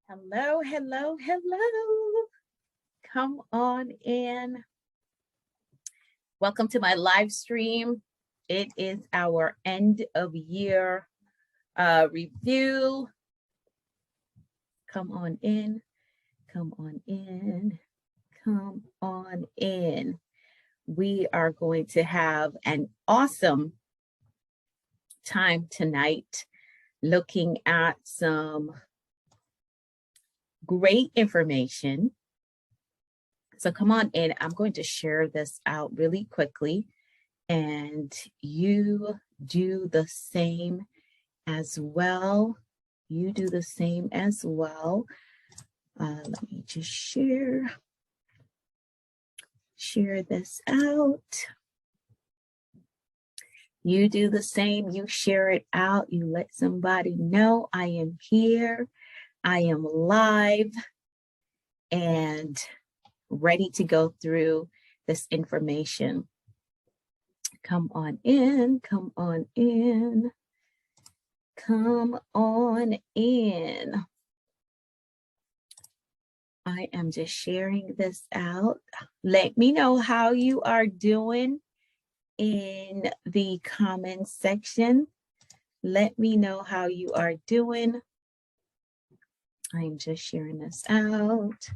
Hello, hello, hello. Come on in. Welcome to my live stream. It is our end of year review. Come on in, come on in, come on in. We are going to have an awesome time tonight looking at some great information. So come on in. I'm going to share this out really quickly, and you do the same as well. You do the same as well. Let me just share this out. You do the same. You share it out. You let somebody know I am here. I am live and ready to go through this information. Come on in, come on in, come on in. I am just sharing this out. Let me know how you are doing in the comments section. Let me know how you are doing. I'm just sharing this out.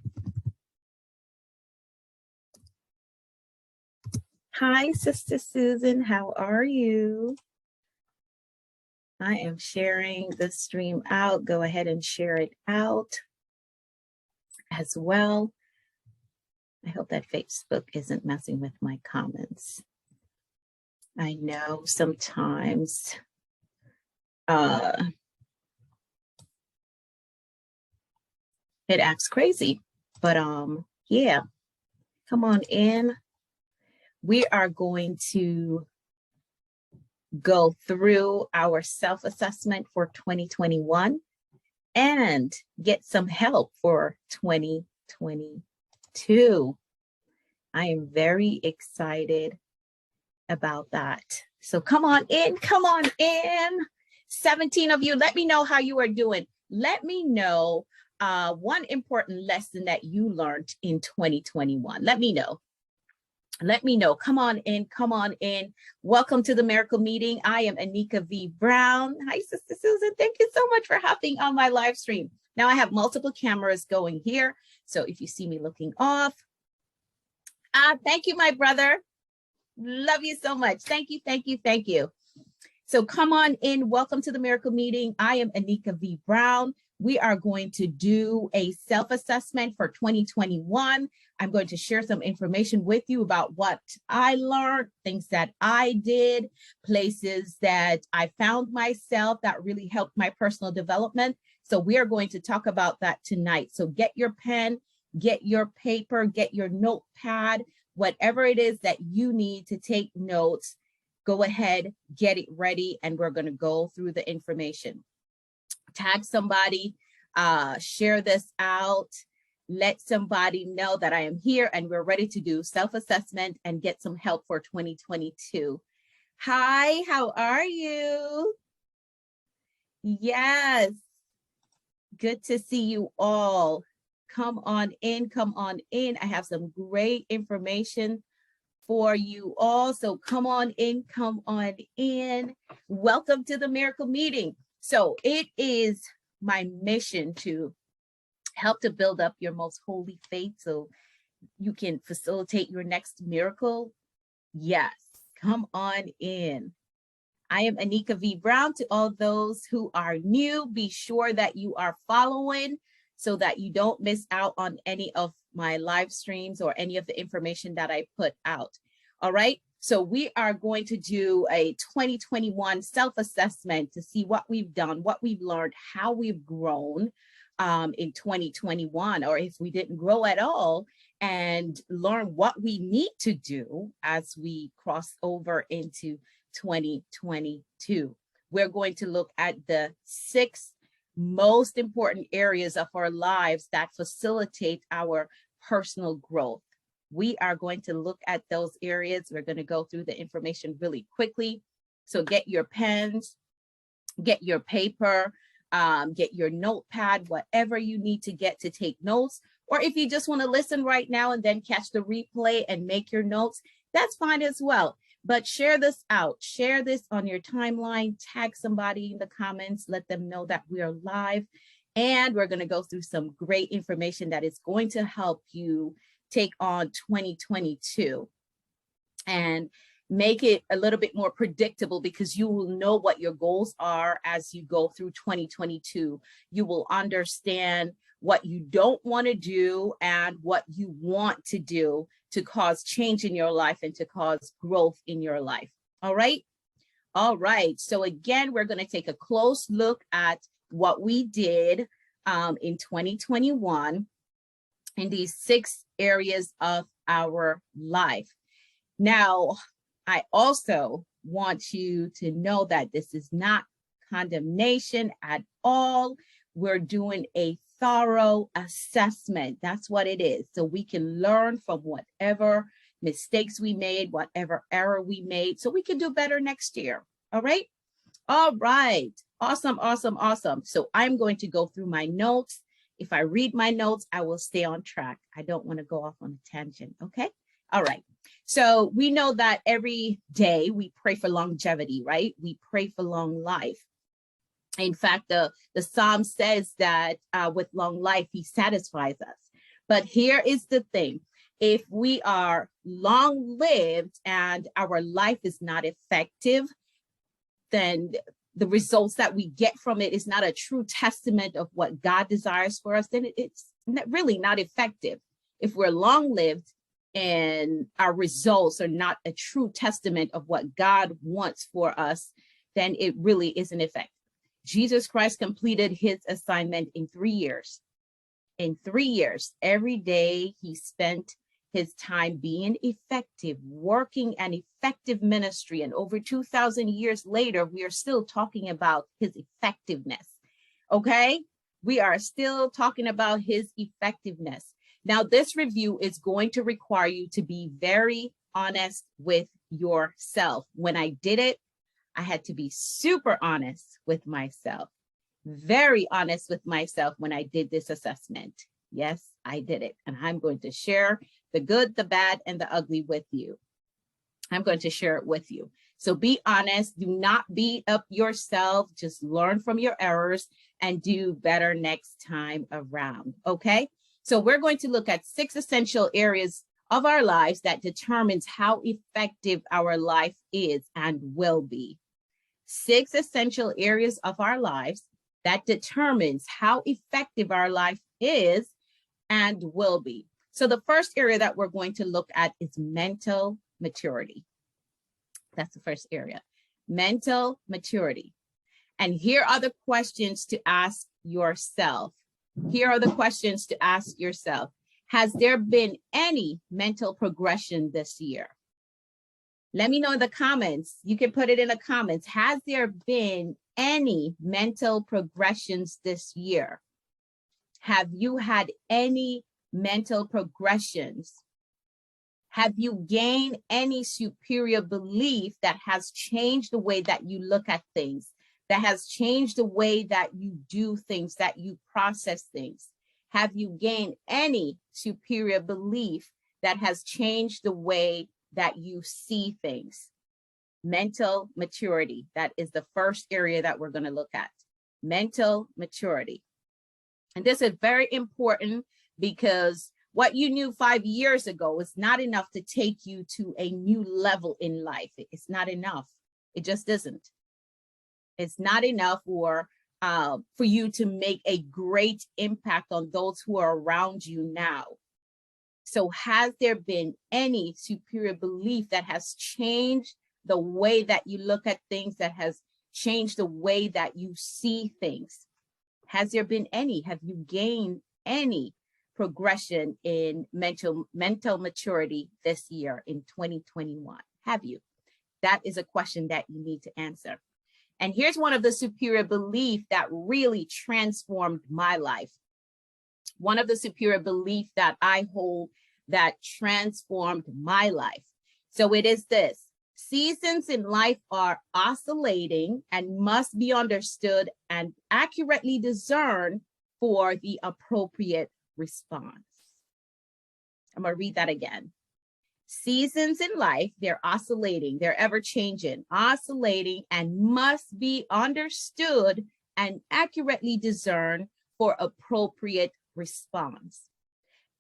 Hi, Sister Susan, how are you? I am sharing the stream out. Go ahead and share it out as well. I hope that Facebook isn't messing with my comments. I know sometimes it acts crazy, but yeah, come on in. We are going to go through our self-assessment for 2021 and get some help for 2022. I am very excited about that. So come on in, come on in. 17 of you, let me know how you are doing. Let me know one important lesson that you learned in 2021. Let me know. Let me know. Come on in. Come on in. Welcome to the Miracle Meeting. I am Anika V. Brown. Hi, Sister Susan. Thank you so much for hopping on my live stream. Now I have multiple cameras going here. So if you see me looking off, thank you, my brother. Love you so much. Thank you, thank you, thank you. So come on in. Welcome to the Miracle Meeting. I am Anika V. Brown. We are going to do a self-assessment for 2021. I'm going to share some information with you about what I learned, things that I did, places that I found myself that really helped my personal development. So we are going to talk about that tonight. So get your pen, get your paper, get your notepad, whatever it is that you need to take notes, go ahead, get it ready, and we're going to go through the information. Tag somebody, share this out, let somebody know that I am here and we're ready to do self-assessment and get some help for 2022. Hi, how are you? Yes, good to see you all. Come on in, come on in. I have some great information for you all. So come on in, come on in. Welcome to the Miracle Meeting. So it is my mission to help to build up your most holy faith so you can facilitate your next miracle. Yes, come on in. I am Anika V. Brown. To all those who are new, be sure that you are following so that you don't miss out on any of my live streams or any of the information that I put out. All right. So we are going to do a 2021 self-assessment to see what we've done, what we've learned, how we've grown in 2021, or if we didn't grow at all, and learn what we need to do as we cross over into 2022. We're going to look at the 6 most important areas of our lives that facilitate our personal growth. We are going to look at those areas. We're going to go through the information really quickly. So get your pens, get your paper, get your notepad, whatever you need to get to take notes. Or if you just want to listen right now and then catch the replay and make your notes, that's fine as well. But share this out. Share this on your timeline. Tag somebody in the comments. Let them know that we are live. And we're going to go through some great information that is going to help you take on 2022 and make it a little bit more predictable, because you will know what your goals are as you go through 2022. You will understand what you don't want to do and what you want to do to cause change in your life and to cause growth in your life. All right. All right. So again, we're going to take a close look at what we did in 2021 in these 6 areas of our life. Now, I also want you to know that this is not condemnation at all. We're doing a thorough assessment. That's what it is. So we can learn from whatever mistakes we made, whatever error we made, so we can do better next year. All right. All right. Awesome, awesome, awesome. So I'm going to go through my notes. If I read my notes, I will stay on track. I don't want to go off on a tangent. Okay. All right. So we know that every day we pray for longevity, right? We pray for long life. In fact, the Psalm says that with long life, he satisfies us. But here is the thing. If we are long-lived and our life is not effective, then the results that we get from it is not a true testament of what God desires for us, then it's really not effective. If we're long-lived and our results are not a true testament of what God wants for us, then it really isn't effective. Jesus Christ completed his assignment in 3 years. In 3 years, every day he spent his time being effective, working an effective ministry. And over 2,000 years later, we are still talking about his effectiveness. Okay? We are still talking about his effectiveness. Now, this review is going to require you to be very honest with yourself. When I did it, I had to be super honest with myself, very honest with myself when I did this assessment. Yes, I did it. And I'm going to share the good, the bad, and the ugly with you. I'm going to share it with you. So be honest. Do not beat up yourself. Just learn from your errors and do better next time around. Okay? So we're going to look at 6 essential areas of our lives that determines how effective our life is and will be. 6 essential areas of our lives that determines how effective our life is and will be. So the first area that we're going to look at is mental maturity. That's the first area, mental maturity. And here are the questions to ask yourself. Here are the questions to ask yourself. Has there been any mental progression this year? Let me know in the comments. You can put it in the comments. Has there been any mental progressions this year? Have you had any mental progressions? Have you gained any superior belief that has changed the way that you look at things, that has changed the way that you do things, that you process things? Have you gained any superior belief that has changed the way that you see things? Mental maturity. That is the first area that we're going to look at. Mental maturity. And this is very important because what you knew 5 years ago is not enough to take you to a new level in life. It's not enough. It just isn't. It's not enough for you to make a great impact on those who are around you now. So has there been any superior belief that has changed the way that you look at things, that has changed the way that you see things? Has there been any? Have you gained any progression in mental maturity this year in 2021? Have you? That is a question that you need to answer. And here's one of the superior beliefs that really transformed my life. One of the superior beliefs that I hold that transformed my life. So it is this: Seasons in life are oscillating and must be understood and accurately discerned for the appropriate response. I'm going to read that again. Seasons in life, they're oscillating, they're ever changing, oscillating, and must be understood and accurately discerned for appropriate response.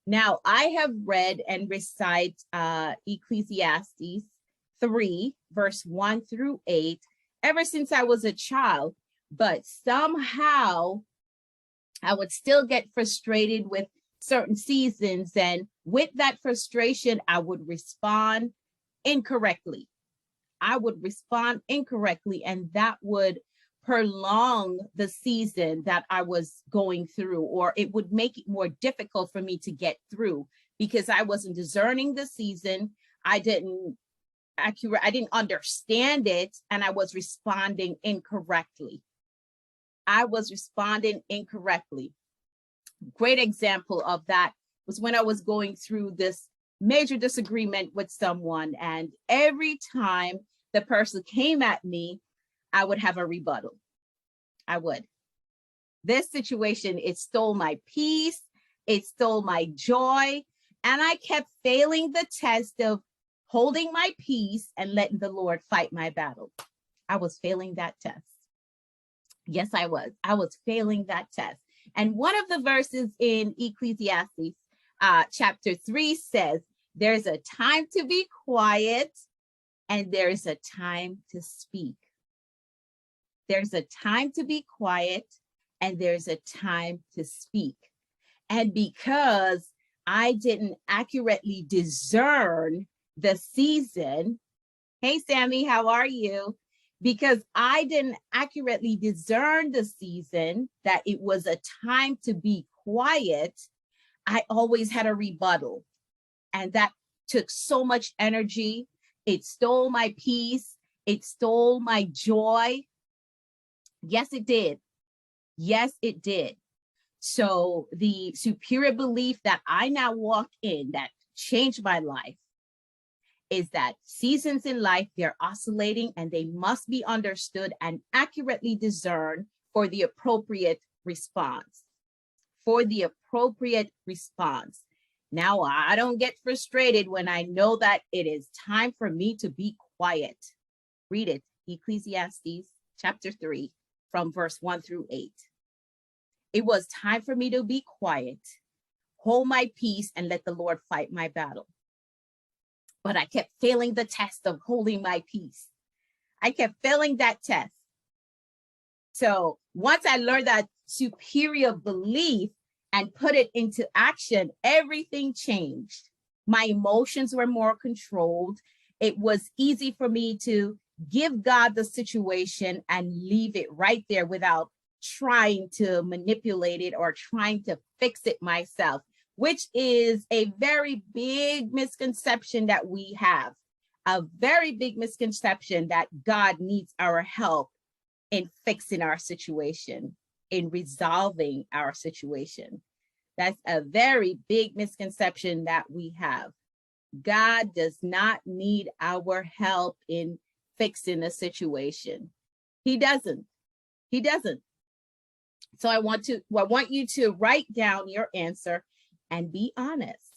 Now, I have read and recite Ecclesiastes 3, verse 1 through 8, ever since I was a child, but somehow I would still get frustrated with certain seasons, and with that frustration, I would respond incorrectly. And that would prolong the season that I was going through, or it would make it more difficult for me to get through because I wasn't discerning the season. I didn't understand it, and I was responding incorrectly. Great example of that was when I was going through this major disagreement with someone, and every time the person came at me, I would have a rebuttal. I would. This situation, it stole my peace, it stole my joy, and I kept failing the test of holding my peace and letting the Lord fight my battle. I was failing that test. Yes, I was. I was failing that test. And one of the verses in Ecclesiastes chapter 3 says, there's a time to be quiet and there's a time to speak. There's a time to be quiet and there's a time to speak. And because I didn't accurately discern the season, hey, Sammy, how are you? Because I didn't accurately discern the season, that it was a time to be quiet, I always had a rebuttal. And that took so much energy. It stole my peace. It stole my joy. Yes, it did. Yes, it did. So the superior belief that I now walk in, that changed my life, is that seasons in life, they're oscillating and they must be understood and accurately discerned for the appropriate response. Now, I don't get frustrated when I know that it is time for me to be quiet. Read it, Ecclesiastes chapter 3, from verse 1 through 8. It was time for me to be quiet, hold my peace, and let the Lord fight my battle. But I kept failing the test of holding my peace. I kept failing that test. So once I learned that superior belief and put it into action, everything changed. My emotions were more controlled. It was easy for me to give God the situation and leave it right there without trying to manipulate it or trying to fix it myself, which is a very big misconception that we have, a very big misconception that God needs our help in fixing our situation, in resolving our situation. That's a very big misconception that we have. God does not need our help in fixing a situation. He doesn't. He doesn't. So I want you to write down your answer and be honest.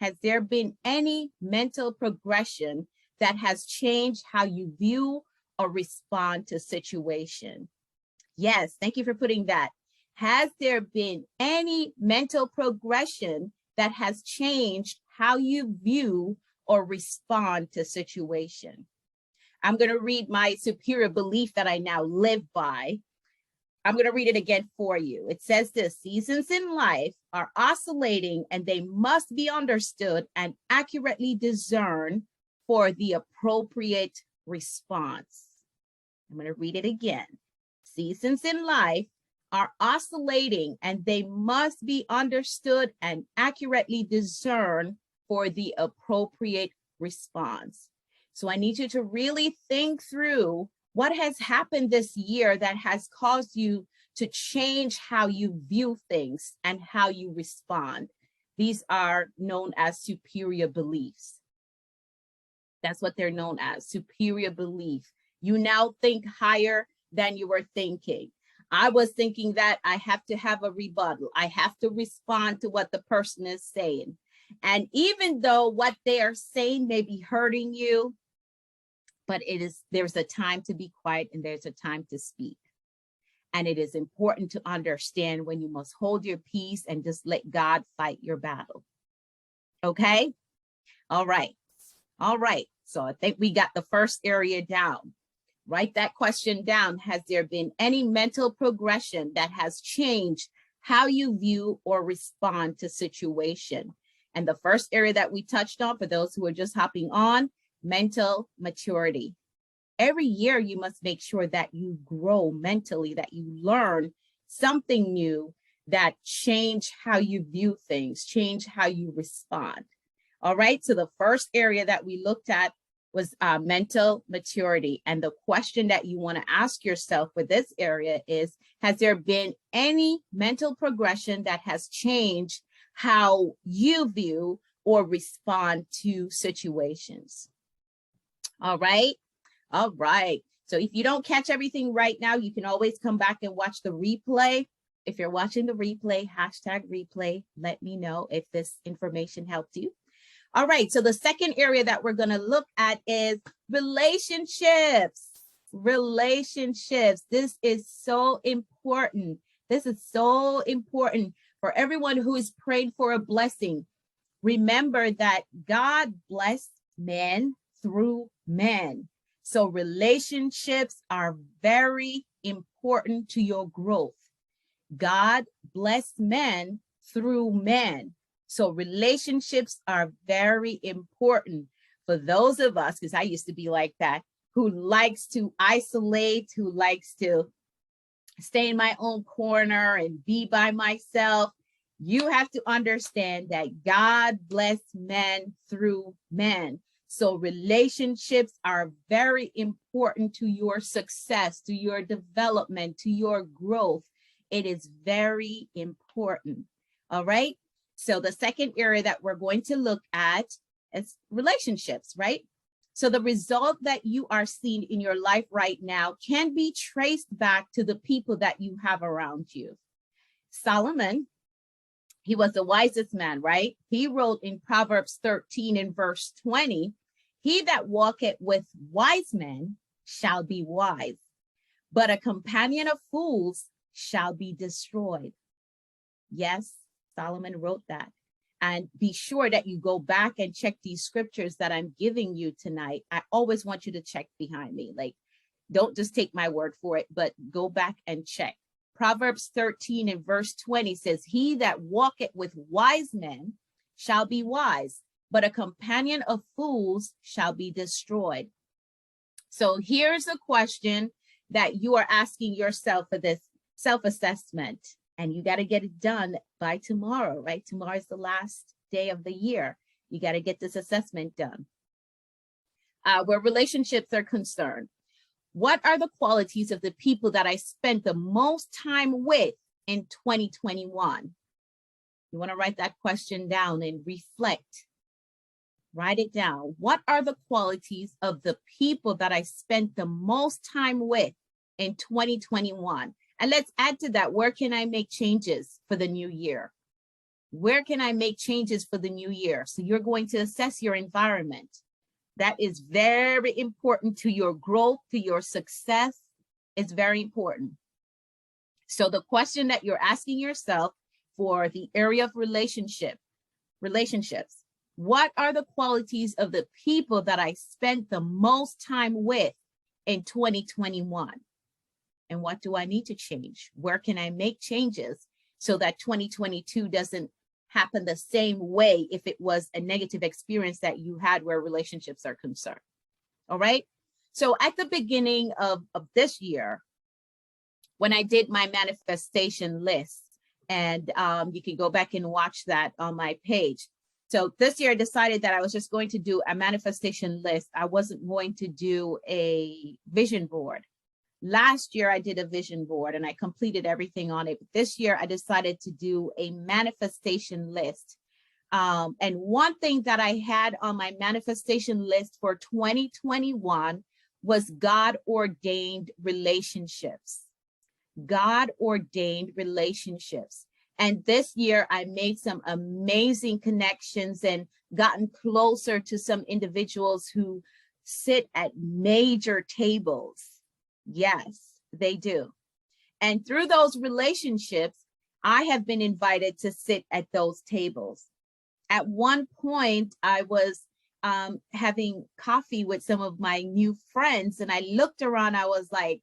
Has there been any mental progression that has changed how you view or respond to situation? Yes, thank you for putting that. Has there been any mental progression that has changed how you view or respond to situation? I'm going to read my superior belief that I now live by. I'm going to read it again for you. It says this: seasons in life are oscillating and they must be understood and accurately discerned for the appropriate response. I'm going to read it again. Seasons in life are oscillating and they must be understood and accurately discerned for the appropriate response. So I need you to really think through what has happened this year that has caused you to change how you view things and how you respond. These are known as superior beliefs. That's what they're known as, superior belief. You now think higher than you were thinking. I was thinking that I have to have a rebuttal. I have to respond to what the person is saying. And even though what they are saying may be hurting you, but there's a time to be quiet and there's a time to speak. And it is important to understand when you must hold your peace and just let God fight your battle. Okay? All right. All right. So I think we got the first area down. Write that question down. Has there been any mental progression that has changed how you view or respond to situation? And the first area that we touched on, for those who are just hopping on, mental maturity. Every year you must make sure that you grow mentally, that you learn something new that change how you view things, change how you respond. All right, so the first area that we looked at was mental maturity. And the question that you want to ask yourself for this area is, has there been any mental progression that has changed how you view or respond to situations? All right. All right. So if you don't catch everything right now, you can always come back and watch the replay. If you're watching the replay, #replay, let me know if this information helped you. All right. So the second area that we're going to look at is relationships. Relationships. This is so important. This is so important for everyone who is praying for a blessing. Remember that God blessed men through men. So relationships are very important to your growth. God blessed men through men. So relationships are very important for those of us, because I used to be like that, who likes to isolate, who likes to stay in my own corner and be by myself. You have to understand that God blessed men through men. So relationships are very important to your success, to your development, to your growth. It is very important. All right. So the second area that we're going to look at is relationships, right? So the result that you are seeing in your life right now can be traced back to the people that you have around you. Solomon, he was the wisest man, right? He wrote in Proverbs 13 and verse 20, "He that walketh with wise men shall be wise, but a companion of fools shall be destroyed." Yes, Solomon wrote that. And be sure that you go back and check these scriptures that I'm giving you tonight. I always want you to check behind me. Like, don't just take my word for it, but go back and check. Proverbs 13 and verse 20 says, "He that walketh with wise men shall be wise, but a companion of fools shall be destroyed." So here's a question that you are asking yourself for this self-assessment. And you got to get it done by tomorrow, right? Tomorrow is the last day of the year. You got to get this assessment done. Where relationships are concerned, what are the qualities of the people that I spent the most time with in 2021? You want to write that question down and reflect. Write it down. What are the qualities of the people that I spent the most time with in 2021? And let's add to that, where can I make changes for the new year? Where can I make changes for the new year? So you're going to assess your environment. That is very important to your growth, to your success. It's very important. So the question that you're asking yourself for the area of relationships, what are the qualities of the people that I spent the most time with in 2021? And what do I need to change? Where can I make changes so that 2022 doesn't happen the same way if it was a negative experience that you had where relationships are concerned? All right. So at the beginning of this year, when I did my manifestation list, and you can go back and watch that on my page. So this year I decided that I was just going to do a manifestation list. I wasn't going to do a vision board. Last year I did a vision board and I completed everything on it. But this year I decided to do a manifestation list. And one thing that I had on my manifestation list for 2021 was God-ordained relationships. God-ordained relationships. And this year I made some amazing connections and gotten closer to some individuals who sit at major tables. Yes, they do. And through those relationships, I have been invited to sit at those tables. At one point, I was having coffee with some of my new friends, and I looked around, I was like,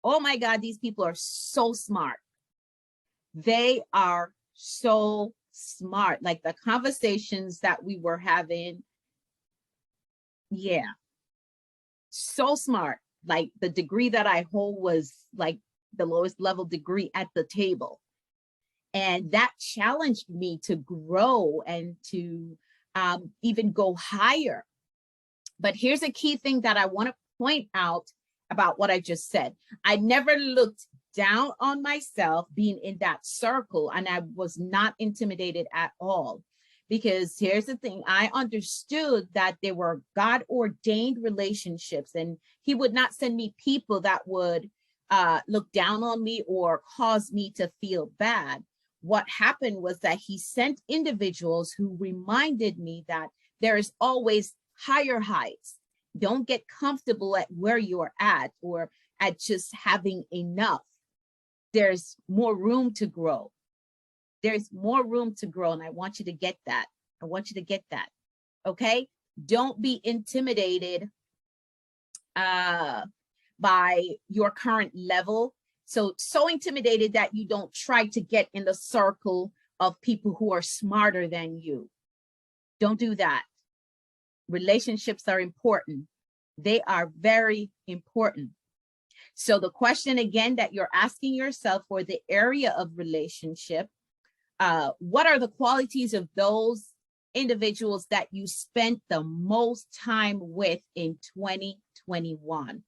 oh my God, these people are so smart. They are so smart. Like the conversations that we were having, yeah, so smart. Like the degree that I hold was like the lowest level degree at the table. And that challenged me to grow and to even go higher. But here's a key thing that I want to point out about what I just said. I never looked down on myself being in that circle, and I was not intimidated at all. Because here's the thing, I understood that there were God-ordained relationships, and he would not send me people that would look down on me or cause me to feel bad. What happened was that he sent individuals who reminded me that there is always higher heights. Don't get comfortable at where you're at or at just having enough. There's more room to grow. There's more room to grow, and I want you to get that. I want you to get that, okay? Don't be intimidated by your current level. So intimidated that you don't try to get in the circle of people who are smarter than you. Don't do that. Relationships are important. They are very important. So the question again that you're asking yourself for the area of relationship, what are the qualities of those individuals that you spent the most time with in 2021?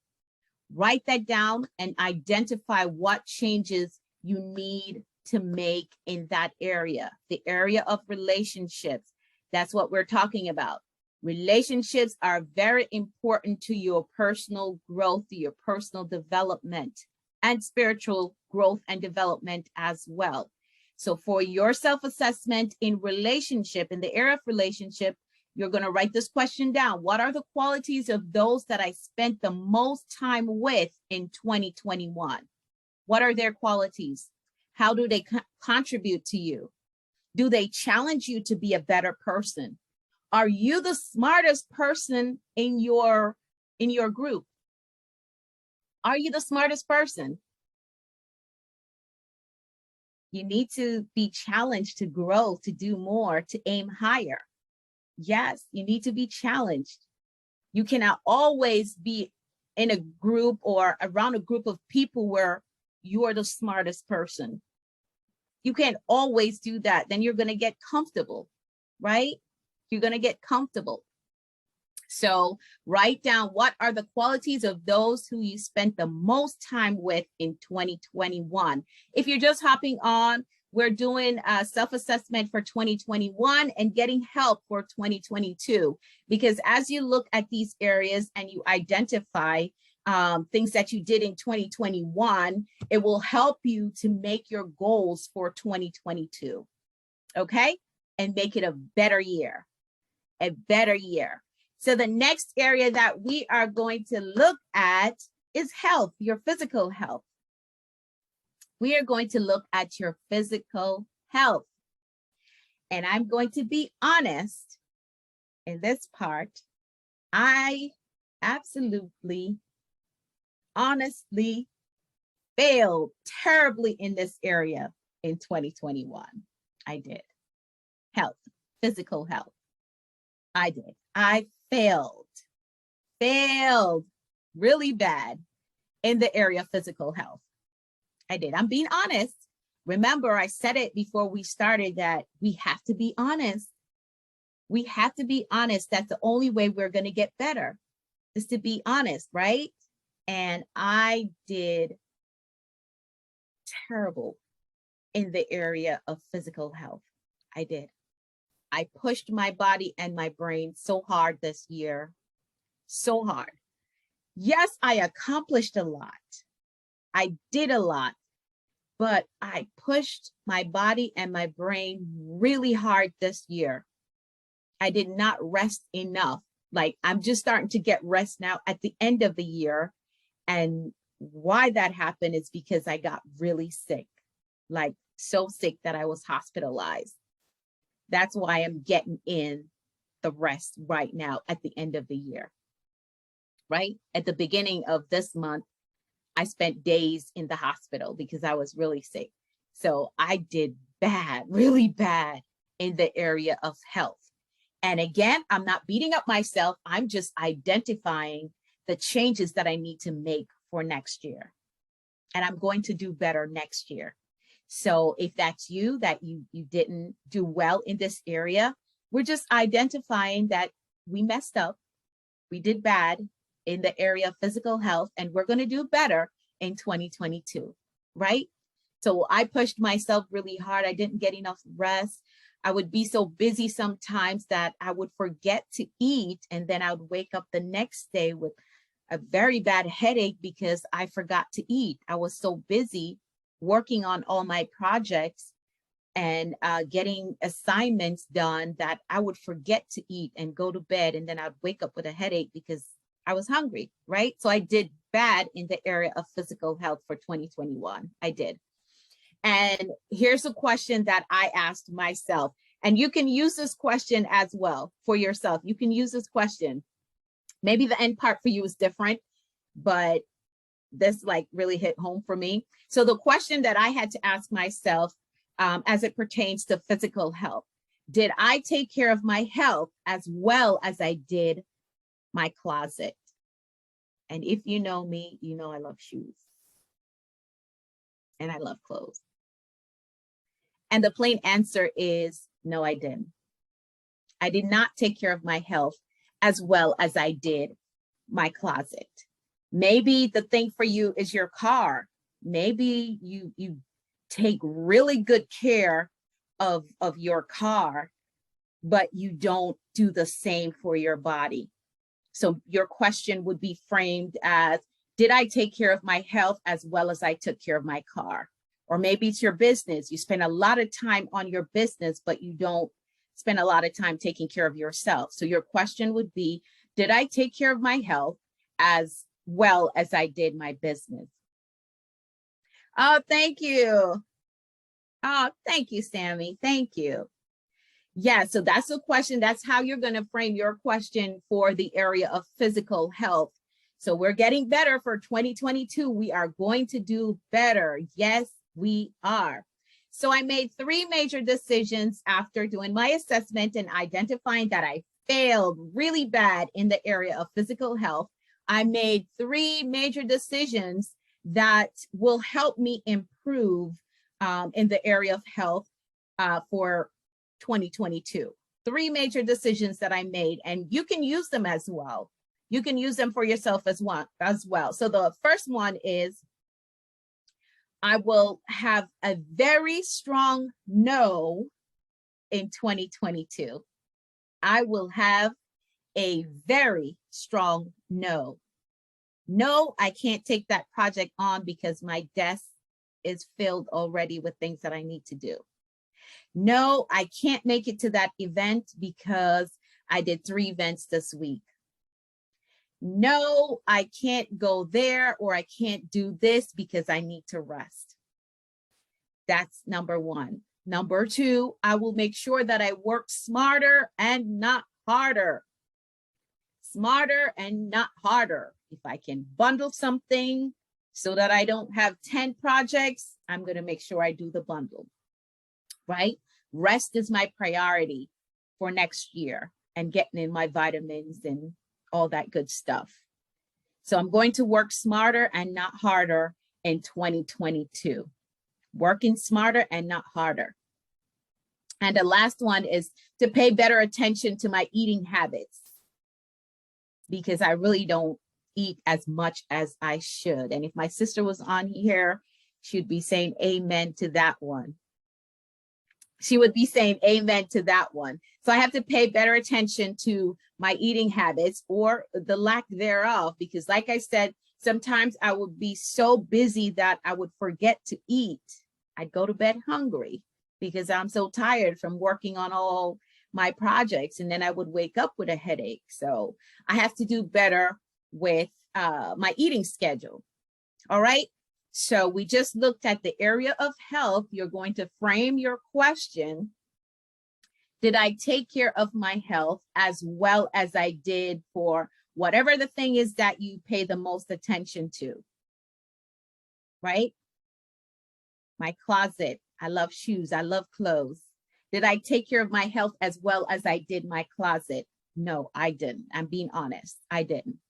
Write that down and identify what changes you need to make in that area, the area of relationships. That's what we're talking about. Relationships are very important to your personal growth, to your personal development, and spiritual growth and development as well. So for your self-assessment in relationship, in the area of relationship, you're going to write this question down. What are the qualities of those that I spent the most time with in 2021? What are their qualities? How do they contribute to you? Do they challenge you to be a better person? Are you the smartest person in your group? Are you the smartest person? You need to be challenged to grow, to do more, to aim higher. Yes, you need to be challenged. You cannot always be in a group or around a group of people where you are the smartest person. You can't always do that. Then you're going to get comfortable, right? You're going to get comfortable. So write down what are the qualities of those who you spent the most time with in 2021. If you're just hopping on, we're doing a self-assessment for 2021 and getting help for 2022. Because as you look at these areas and you identify things that you did in 2021, it will help you to make your goals for 2022, okay? And make it a better year, a better year. So the next area that we are going to look at is health, your physical health. We are going to look at your physical health. And I'm going to be honest in this part. I absolutely, honestly failed terribly in this area in 2021. I did. Health, physical health. I did. I failed really bad in the area of physical health. I did. I'm being honest. Remember, I said it before we started that we have to be honest. We have to be honest. That's the only way we're going to get better, is to be honest, right? And I did terrible in the area of physical health. I did. I pushed my body and my brain so hard this year, so hard. Yes, I accomplished a lot. I did a lot, but I pushed my body and my brain really hard this year. I did not rest enough. Like, I'm just starting to get rest now at the end of the year. And why that happened is because I got really sick, like so sick that I was hospitalized. That's why I'm getting in the rest right now at the end of the year, right? At the beginning of this month, I spent days in the hospital because I was really sick. So I did bad, really bad in the area of health. And again, I'm not beating up myself. I'm just identifying the changes that I need to make for next year. And I'm going to do better next year. So if that's you, that you didn't do well in this area, we're just identifying that we messed up. We did bad in the area of physical health, and we're going to do better in 2022, right? So I pushed myself really hard. I didn't get enough rest. I would be so busy sometimes that I would forget to eat, and then I would wake up the next day with a very bad headache because I forgot to eat. I was so busy working on all my projects and getting assignments done that I would forget to eat and go to bed, and then I'd wake up with a headache because I was hungry, right? So I did bad in the area of physical health for 2021. I did. And here's a question that I asked myself, and you can use this question as well for yourself. You can use this question. Maybe the end part for you is different, but this like really hit home for me. So the question that I had to ask myself as it pertains to physical health, did I take care of my health as well as I did my closet? And if you know me, you know I love shoes and I love clothes. And the plain answer is no, I didn't. I did not take care of my health as well as I did my closet. Maybe the thing for you is your car. Maybe you take really good care of your car, but you don't do the same for your body. So your question would be framed as, did I take care of my health as well as I took care of my car? Or maybe it's your business. You spend a lot of time on your business, but you don't spend a lot of time taking care of yourself. So your question would be, did I take care of my health as well as I did my business? Oh, thank you. Oh, thank you, Sammy. Thank you. Yeah, so that's a question. That's how you're going to frame your question for the area of physical health. So we're getting better for 2022. We are going to do better. Yes, we are. So I made 3 major decisions after doing my assessment and identifying that I failed really bad in the area of physical health. I made 3 major decisions that will help me improve in the area of health for 2022. 3 major decisions that I made, and you can use them as well. You can use them for yourself as well. So the first one is, I will have a very strong no in 2022. I will have a very strong no. No, I can't take that project on because my desk is filled already with things that I need to do. No, I can't make it to that event because I did 3 events this week. No, I can't go there, or I can't do this because I need to rest. That's number 1. Number 2, I will make sure that I work smarter and not harder. Smarter and not harder. If I can bundle something so that I don't have 10 projects, I'm going to make sure I do the bundle, right? Rest is my priority for next year, and getting in my vitamins and all that good stuff. So I'm going to work smarter and not harder in 2022. Working smarter and not harder. And the last one is to pay better attention to my eating habits, because I really don't eat as much as I should. And if my sister was on here, she'd be saying amen to that one. She would be saying amen to that one. So I have to pay better attention to my eating habits or the lack thereof, because like I said, sometimes I would be so busy that I would forget to eat. I'd go to bed hungry because I'm so tired from working on all my projects, and then I would wake up with a headache. So I have to do better with my eating schedule. All right. So we just looked at the area of health. You're going to frame your question. Did I take care of my health as well as I did for whatever the thing is that you pay the most attention to? Right? My closet. I love shoes. I love clothes. Did I take care of my health as well as I did my closet? No, I didn't. I'm being honest. I didn't.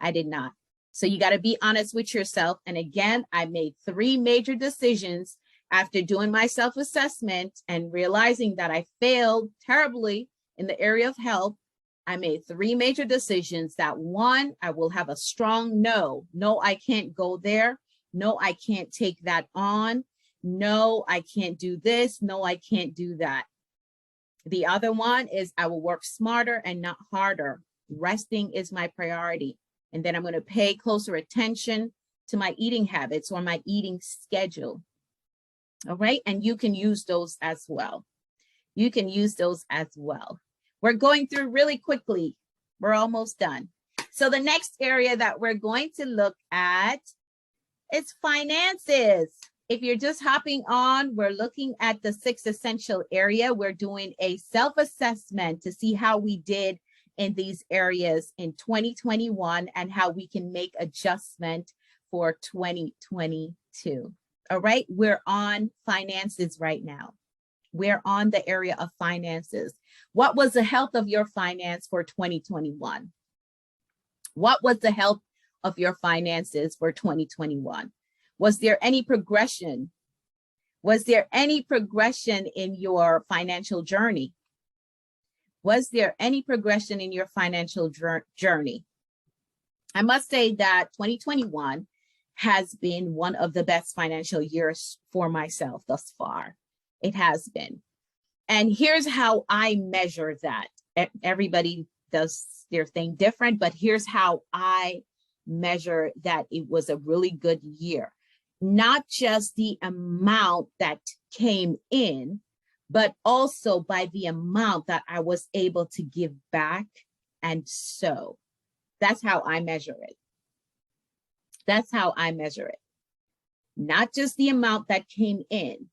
I did not. So you got to be honest with yourself. And again, I made 3 major decisions after doing my self-assessment and realizing that I failed terribly in the area of health. I made 3 major decisions. That 1, I will have a strong no. No, I can't go there. No, I can't take that on. No, I can't do this. No, I can't do that. The other one is I will work smarter and not harder. Resting is my priority. And then I'm going to pay closer attention to my eating habits or my eating schedule. All right. And you can use those as well. You can use those as well. We're going through really quickly. We're almost done. So the next area that we're going to look at is finances. If you're just hopping on, we're looking at the 6 essential area. We're doing a self-assessment to see how we did in these areas in 2021 and how we can make adjustment for 2022. All right, we're on finances right now. We're on the area of finances. What was the health of your finance for 2021? What was the health of your finances for 2021? Was there any progression? Was there any progression in your financial journey? Was there any progression in your financial journey? I must say that 2021 has been one of the best financial years for myself thus far. It has been. And here's how I measure that. Everybody does their thing different, but here's how I measure that it was a really good year. Not just the amount that came in, but also by the amount that I was able to give back and sow. That's how I measure it. That's how I measure it. Not just the amount that came in,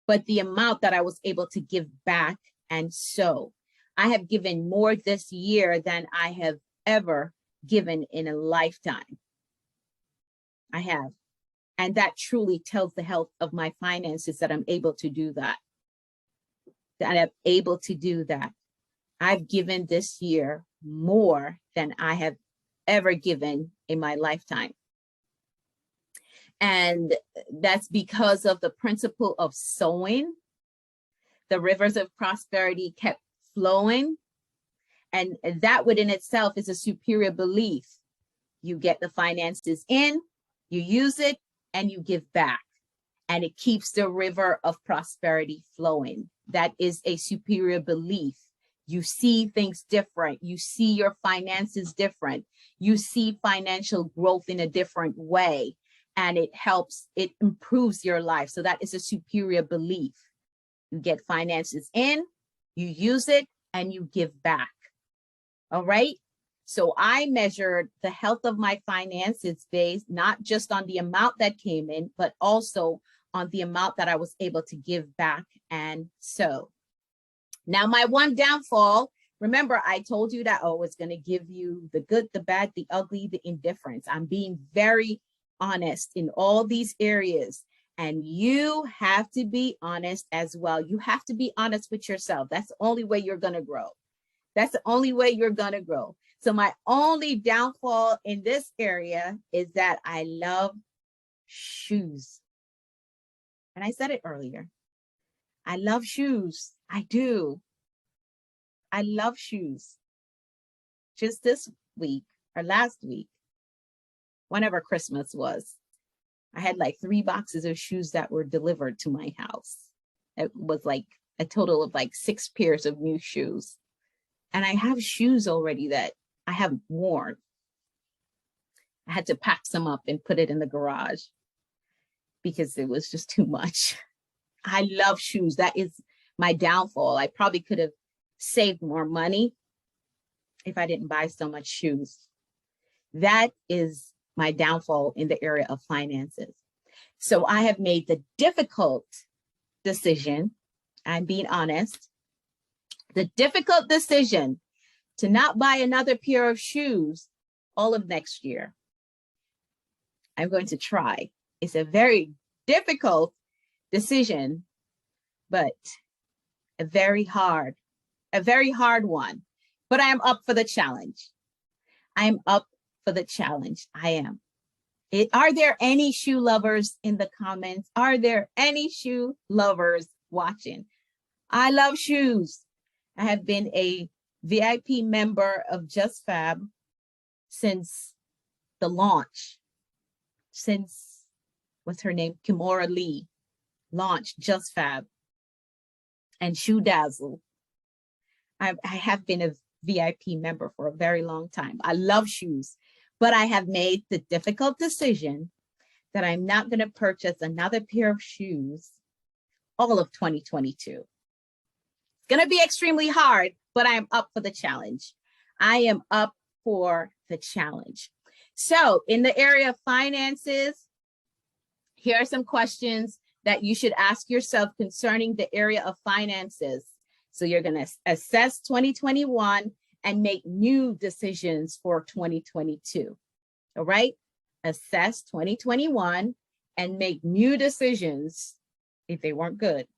but the amount that I was able to give back and sow. I have given more this year than I have ever given in a lifetime. I have. And that truly tells the health of my finances that I'm able to do that. That I'm able to do that. I've given this year more than I have ever given in my lifetime. And that's because of the principle of sowing. The rivers of prosperity kept flowing. And that within itself is a superior belief. You get the finances in, you use it, and you give back. And it keeps the river of prosperity flowing. That is a superior belief. You see things different. You see your finances different. You see financial growth in a different way. And it helps, it improves your life. So that is a superior belief. You get finances in, you use it, and you give back. All right. So I measured the health of my finances based not just on the amount that came in, but also on the amount that I was able to give back and sow. Now, my one downfall, remember, I told you that, oh, it's going to give you the good, the bad, the ugly, the indifference. I'm being very honest in all these areas. And you have to be honest as well. You have to be honest with yourself. That's the only way you're going to grow. That's the only way you're going to grow. So my only downfall in this area is that I love shoes. And I said it earlier. I love shoes. I do. I love shoes. Just this week or last week, whenever Christmas was, I had like 3 boxes of shoes that were delivered to my house. It was like a total of like 6 pairs of new shoes. And I have shoes already that I haven't worn. I had to pack some up and put it in the garage because it was just too much. I love shoes. That is my downfall. I probably could have saved more money if I didn't buy so much shoes. That is my downfall in the area of finances. So I have made the difficult decision, I'm being honest, the difficult decision to not buy another pair of shoes all of next year. I'm going to try. It's a very difficult decision, but a very hard one. But I am up for the challenge. I am up for the challenge. I am. Are there any shoe lovers in the comments? Are there any shoe lovers watching? I love shoes. I have been a VIP member of Just Fab since the launch. Since, what's her name? Kimora Lee launched Just Fab and Shoe Dazzle. I have been a VIP member for a very long time. I love shoes, but I have made the difficult decision that I'm not going to purchase another pair of shoes all of 2022. It's going to be extremely hard, but I am up for the challenge. I am up for the challenge. So in the area of finances, here are some questions that you should ask yourself concerning the area of finances. So you're going to assess 2021 and make new decisions for 2022. All right? Assess 2021 and make new decisions, if they weren't good,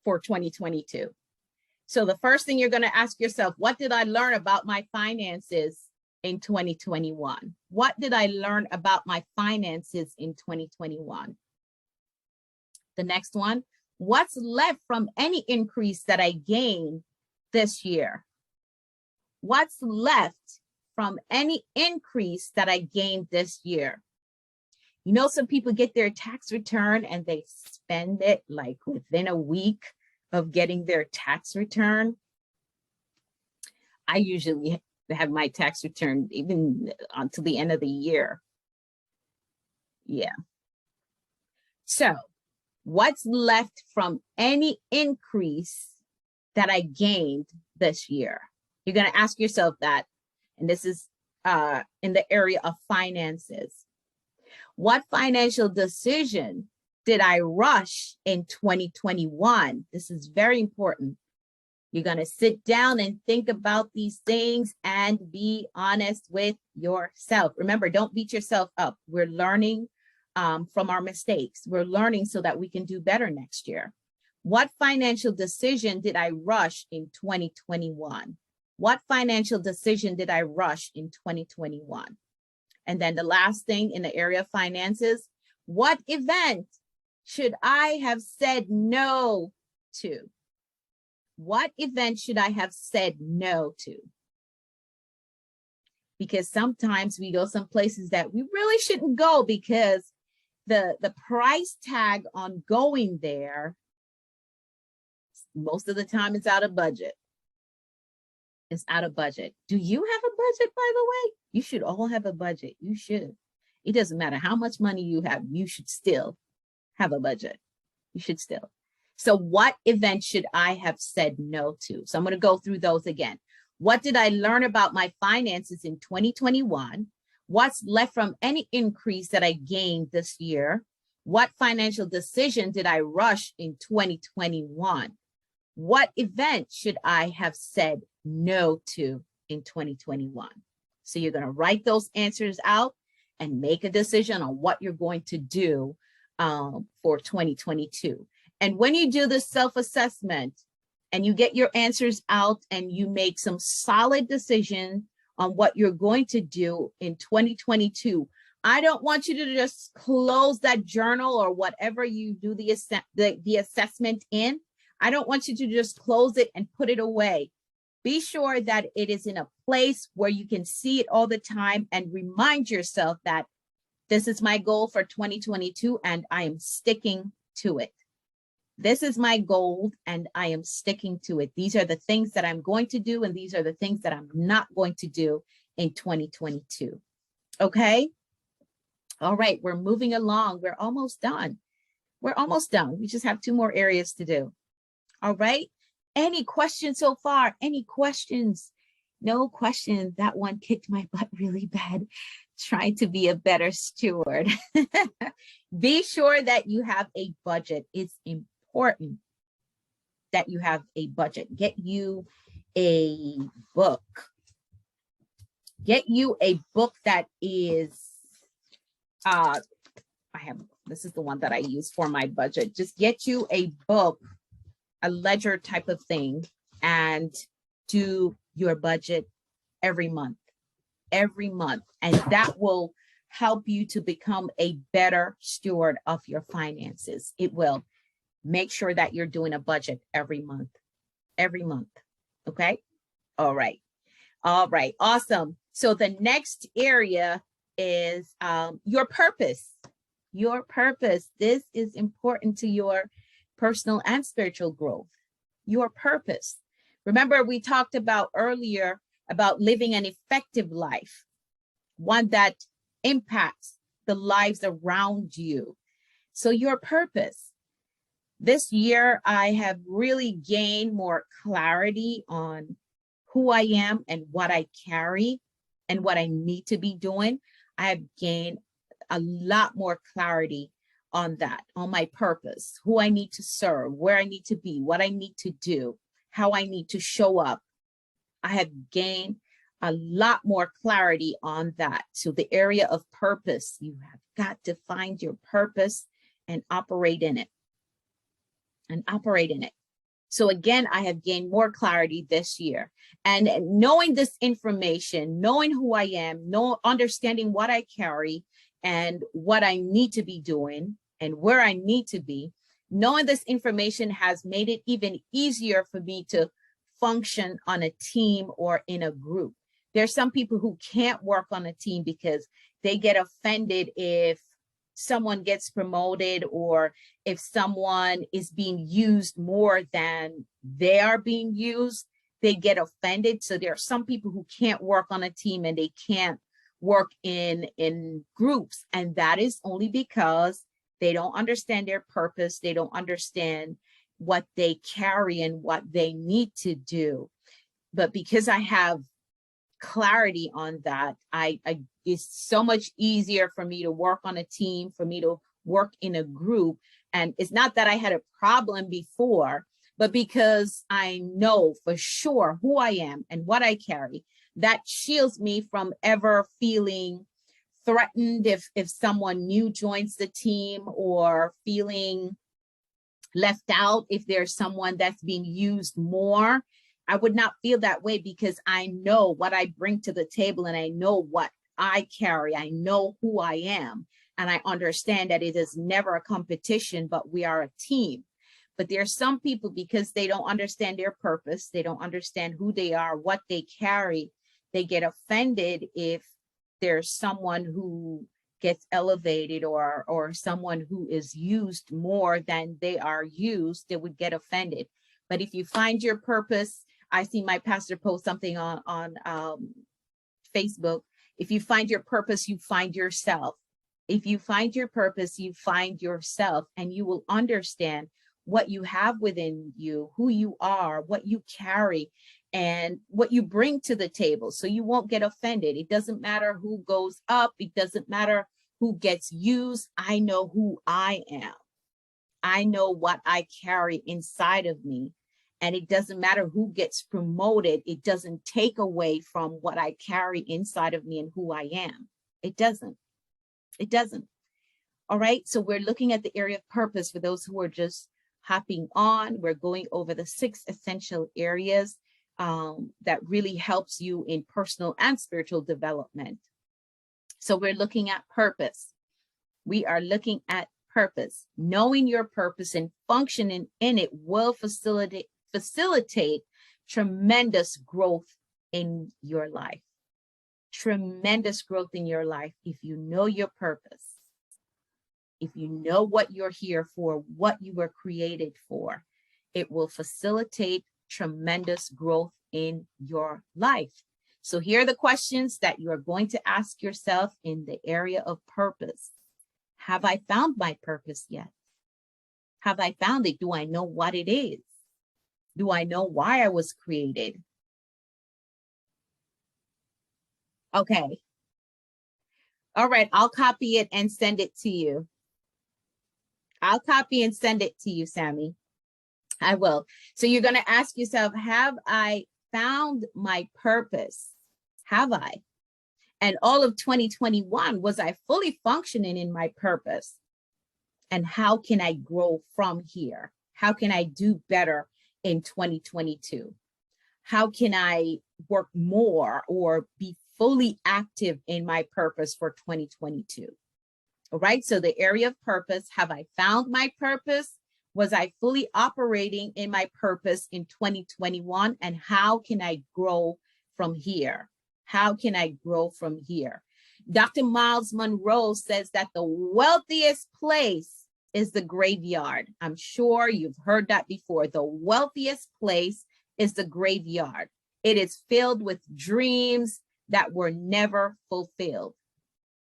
for 2022. So the first thing you're going to ask yourself, what did I learn about my finances in 2021? What did I learn about my finances in 2021? The next one, what's left from any increase that I gained this year? What's left from any increase that I gained this year? You know, some people get their tax return and they spend it like within a week of getting their tax return. I usually have my tax return even until the end of the year. Yeah. So what's left from any increase that I gained this year? You're going to ask yourself that. And this is in the area of finances. What financial decision did I rush in 2021? This is very important. You're going to sit down and think about these things and be honest with yourself. Remember, don't beat yourself up. We're learning from our mistakes. We're learning so that we can do better next year. What financial decision did I rush in 2021? What financial decision did I rush in 2021? And then the last thing in the area of finances, what event should I have said no to? What event should I have said no to? Because sometimes we go some places that we really shouldn't go because the price tag on going there, most of the time it's out of budget. It's out of budget. Do you have a budget, by the way? You should all have a budget. You should. It doesn't matter how much money you have. You should still have a budget. You should still. So what event should I have said no to? So I'm going to go through those again. What did I learn about my finances in 2021? What's left from any increase that I gained this year? What financial decision did I rush in 2021? What event should I have said no to in 2021? So you're going to write those answers out and make a decision on what you're going to do for 2022. And when you do this self-assessment and you get your answers out and you make some solid decision on what you're going to do in 2022, I don't want you to just close that journal or whatever you do the assessment in. I don't want you to just close it and put it away. Be sure that it is in a place where you can see it all the time and remind yourself that this is my goal for 2022 and I am sticking to it. This is my goal and I am sticking to it. These are the things that I'm going to do, and these are the things that I'm not going to do in 2022. Okay. All right. We're moving along. We're almost done. We're almost done. We just have 2 more areas to do. All right. Any questions so far? Any questions? No questions. That one kicked my butt really bad. Trying to be a better steward. Be sure that you have a budget. It's important that you have a budget. Get you a book. Get you a book that is, this is the one that I use for my budget. Just get you a book, a ledger type of thing, and do your budget every month. And that will help you to become a better steward of your finances. It will. Make sure that you're doing a budget every month. Okay. All right. Awesome. So the next area is your purpose. This is important to your personal and spiritual growth. Your purpose. Remember, we talked about earlier about living an effective life, one that impacts the lives around you. So your purpose. This year, I have really gained more clarity on who I am and what I carry and what I need to be doing. I have gained a lot more clarity on that, on my purpose, who I need to serve, where I need to be, what I need to do, how I need to show up. I have gained a lot more clarity on that. So the area of purpose, you have got to find your purpose and operate in it. So again, I have gained more clarity this year. And knowing this information, knowing who I am, understanding what I carry and what I need to be doing and where I need to be, knowing this information has made it even easier for me to function on a team or in a group. There's some people who can't work on a team because they get offended if someone gets promoted or if someone is being used more than they are being used, they get offended. So there are some people who can't work on a team and they can't work in groups. And that is only because they don't understand their purpose. They don't understand what they carry and what they need to do. But because I have clarity on that, it's so much easier for me to work on a team, for me to work in a group. And it's not that I had a problem before, but because I know for sure who I am and what I carry, that shields me from ever feeling threatened if someone new joins the team, or feeling left out if there's someone that's being used more. I would not feel that way because I know what I bring to the table and I know what I carry. I know who I am, and I understand that it is never a competition, but we are a team. But there are some people, because they don't understand their purpose, they don't understand who they are, what they carry, they get offended if there's someone who gets elevated or someone who is used more than they are used. They would get offended. But if you find your purpose, I see my pastor post something on Facebook. If you find your purpose, you find yourself. If you find your purpose, you find yourself, and you will understand what you have within you, who you are, what you carry, and what you bring to the table. So you won't get offended. It doesn't matter who goes up. It doesn't matter who gets used. I know who I am. I know what I carry inside of me. And it doesn't matter who gets promoted. It doesn't take away from what I carry inside of me and who I am. It doesn't. All right. So we're looking at the area of purpose for those who are just hopping on. We're going over the 6 essential areas that really helps you in personal and spiritual development. So we're looking at purpose. We are looking at purpose. Knowing your purpose and functioning in it will facilitate tremendous growth in your life. Tremendous growth in your life if you know your purpose. if you know what you're here for, what you were created for, it will facilitate tremendous growth in your life. So here are the questions that you are going to ask yourself in the area of purpose. Have I found my purpose yet? Have I found it? Do I know what it is? Do I know why I was created? Okay. All right, I'll copy it and send it to you. I'll copy and send it to you, Sammy. I will. So you're going to ask yourself, have I found my purpose? Have I? And all of 2021, was I fully functioning in my purpose? And how can I grow from here? How can I do better in 2022? How can I work more or be fully active in my purpose for 2022? All right, so the area of purpose, have I found my purpose? Was I fully operating in my purpose in 2021? And how can I grow from here? How can I grow from here? Dr. Miles Monroe says that the wealthiest place is the graveyard. I'm sure you've heard that before. The wealthiest place is the graveyard. It is filled with dreams that were never fulfilled,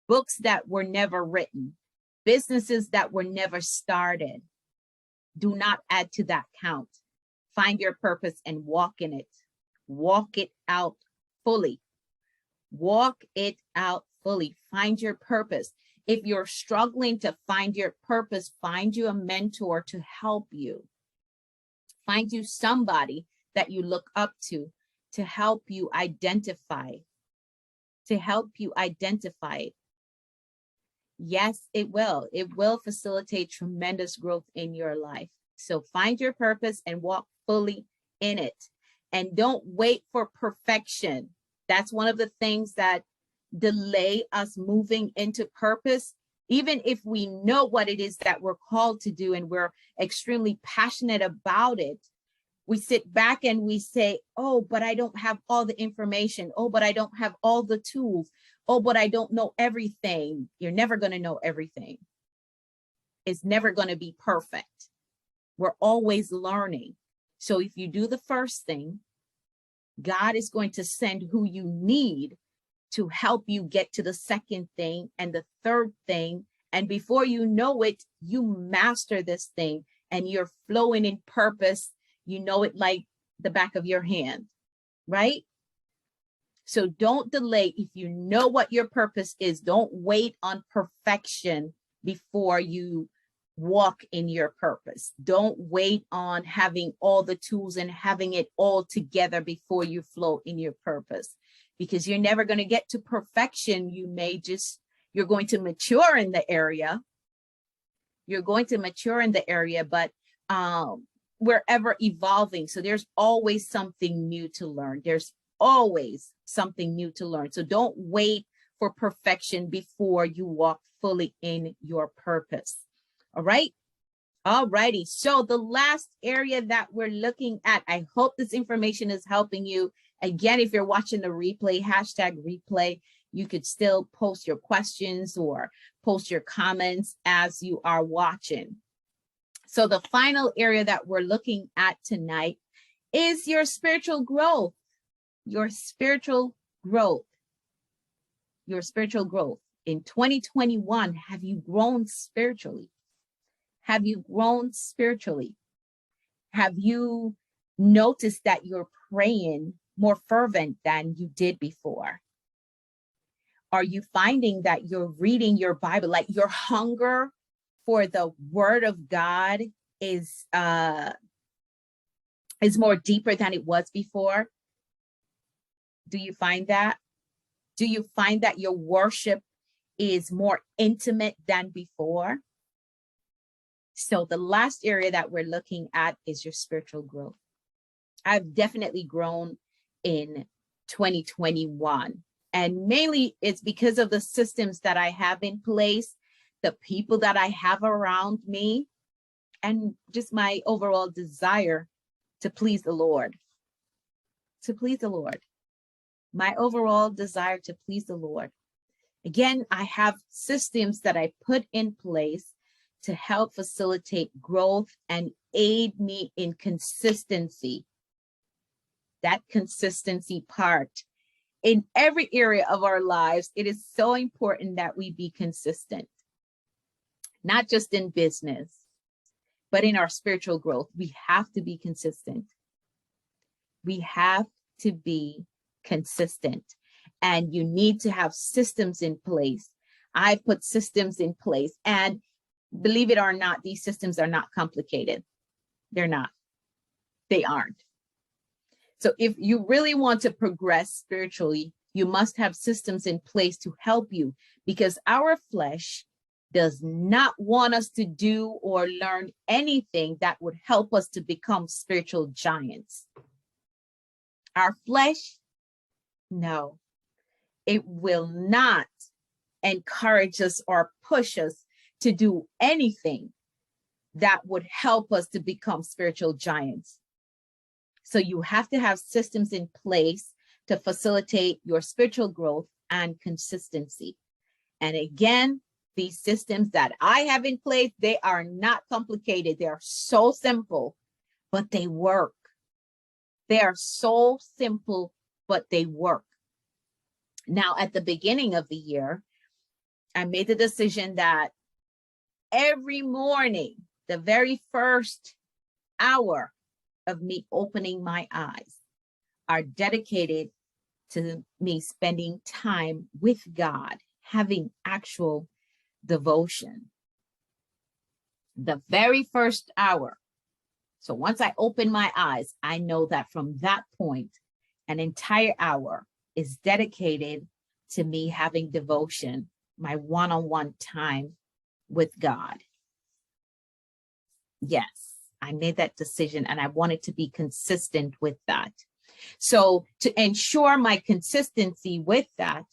books that were never written, businesses that were never started. Do not add to that count. Find your purpose and walk in it. Walk it out fully. Walk it out fully. Find your purpose. If you're struggling to find your purpose, find you a mentor to help you. Find you somebody that you look up to help you identify, it. Yes, it will. It will facilitate tremendous growth in your life. So find your purpose and walk fully in it. And don't wait for perfection. That's one of the things that delay us moving into purpose. Even if we know what it is that we're called to do and we're extremely passionate about it, we sit back and we say, oh, but I don't have all the information. Oh, but I don't have all the tools. Oh, but I don't know everything. You're never going to know everything. It's never going to be perfect. We're always learning. So if you do the first thing, God is going to send who you need to help you get to the second thing and the third thing. And before you know it, you master this thing and you're flowing in purpose. You know it like the back of your hand, right? So don't delay. If you know what your purpose is, don't wait on perfection before you walk in your purpose. Don't wait on having all the tools and having it all together before you flow in your purpose, because you're never going to get to perfection. You're going to mature in the area. But we're ever evolving. So there's always something new to learn. So don't wait for perfection before you walk fully in your purpose. All right. All righty. So the last area that we're looking at, I hope this information is helping you. Again, if you're watching the replay, #replay, you could still post your questions or post your comments as you are watching. So the final area that we're looking at tonight is your spiritual growth. Your spiritual growth. In 2021, have you grown spiritually? Have you noticed that you're praying more fervent than you did before? Are you finding that you're reading your Bible, like your hunger for the Word of God is more deeper than it was before? Do you find that? Do you find that your worship is more intimate than before? So the last area that we're looking at is your spiritual growth. I've definitely grown in 2021, and mainly it's because of the systems that I have in place, the people that I have around me, and just my overall desire to please the Lord. My overall desire to please the Lord. Again, I have systems that I put in place to help facilitate growth and aid me in consistency. That consistency part. In every area of our lives, it is so important that we be consistent, not just in business, but in our spiritual growth. We have to be consistent. We have to be consistent, and you need to have systems in place. I put systems in place, and believe it or not, these systems are not complicated. They're not. They aren't. So if you really want to progress spiritually, you must have systems in place to help you, because our flesh does not want us to do or learn anything that would help us to become spiritual giants. Our flesh, no, it will not encourage us or push us to do anything that would help us to become spiritual giants. So you have to have systems in place to facilitate your spiritual growth and consistency. And again, these systems that I have in place, they are not complicated. They are so simple, but they work. They are so simple, but they work. Now, at the beginning of the year, I made the decision that every morning, the very first hour of me opening my eyes are dedicated to me spending time with God, having actual devotion. The very first hour. So once I open my eyes, I know that from that point, an entire hour is dedicated to me having devotion, my one-on-one time with God. Yes, I made that decision, and I wanted to be consistent with that. So to ensure my consistency with that,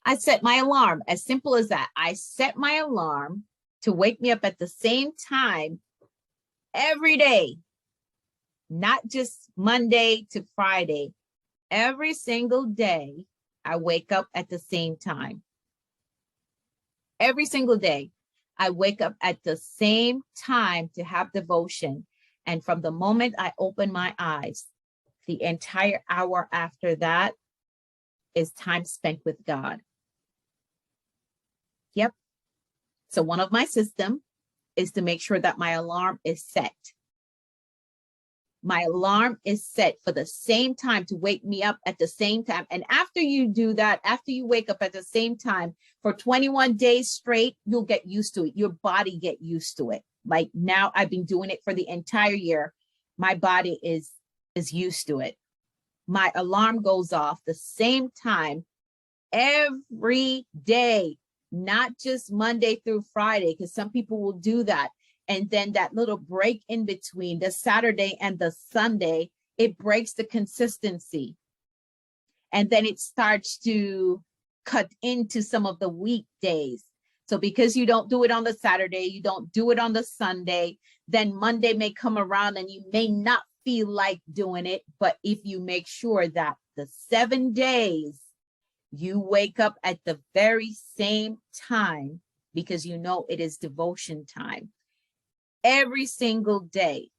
I set my alarm, as simple as that. I set my alarm to wake me up at the same time every day, not just Monday to Friday. Every single day, I wake up at the same time. Every single day, I wake up at the same time to have devotion. And from the moment I open my eyes, the entire hour after that is time spent with God. Yep. So one of my systems is to make sure that my alarm is set. My alarm is set for the same time to wake me up at the same time. And after you do that, after you wake up at the same time for 21 days straight, you'll get used to it. Your body get used to it. Like now I've been doing it for the entire year. My body is used to it. My alarm goes off the same time every day, not just Monday through Friday, because some people will do that. And then that little break in between the Saturday and the Sunday, it breaks the consistency. And then it starts to cut into some of the weekdays. So because you don't do it on the Saturday, you don't do it on the Sunday, then Monday may come around and you may not feel like doing it. But if you make sure that the 7 days you wake up at the very same time, because you know it is devotion time, every single day.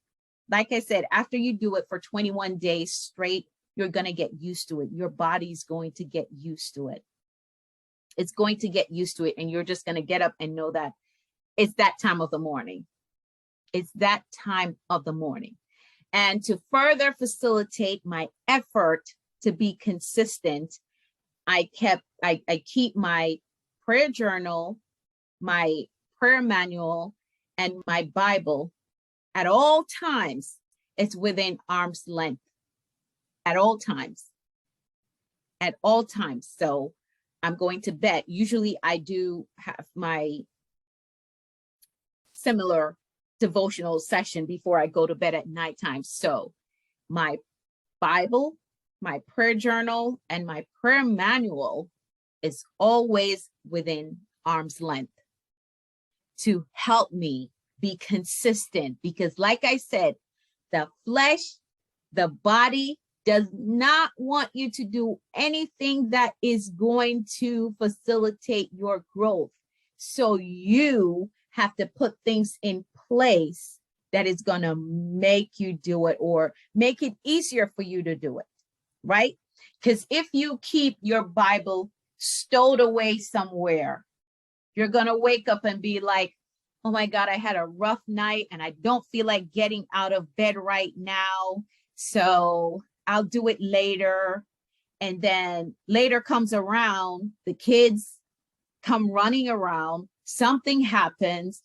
Like I said, after you do it for 21 days straight, you're going to get used to it. Your body's going to get used to it. It's going to get used to it. And you're just going to get up and know that it's that time of the morning. It's that time of the morning. And to further facilitate my effort to be consistent, I keep my prayer journal, my prayer manual, and my Bible at all times. It's within arm's length at all times. At all times. So I'm going to bed. Usually I do have my similar devotional session before I go to bed at nighttime. So my Bible, my prayer journal, and my prayer manual is always within arm's length to help me be consistent. Because like I said, the flesh, the body does not want you to do anything that is going to facilitate your growth. So you have to put things in place that is going to make you do it or make it easier for you to do it, right? Because if you keep your Bible stowed away somewhere, you're going to wake up and be like, oh my God, I had a rough night and I don't feel like getting out of bed right now. So I'll do it later. And then later comes around, the kids come running around, something happens,